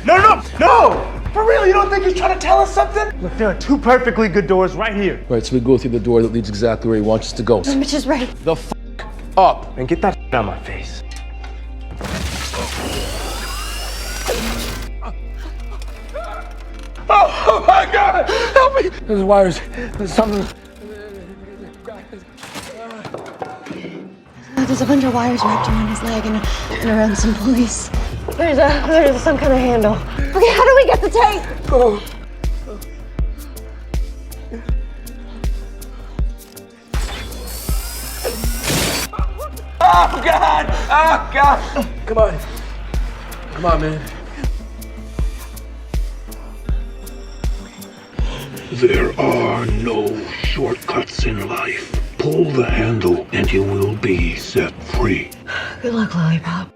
No! For real, you don't think he's trying to tell us something? Look, there are two perfectly good doors right here. Right, so we go through the door that leads exactly where he wants us to go. Mitch is right. The f up and get that out of my face. Oh my God! Help me! There's wires. There's something. There's a bunch of wires wrapped around his leg and around some pulleys. There's some kind of handle. Okay, how do we get the tape? Oh. Oh God! Oh God! Come on. Come on, man. There are no shortcuts in life. Pull the handle and you will be set free. Good luck, Lollipop.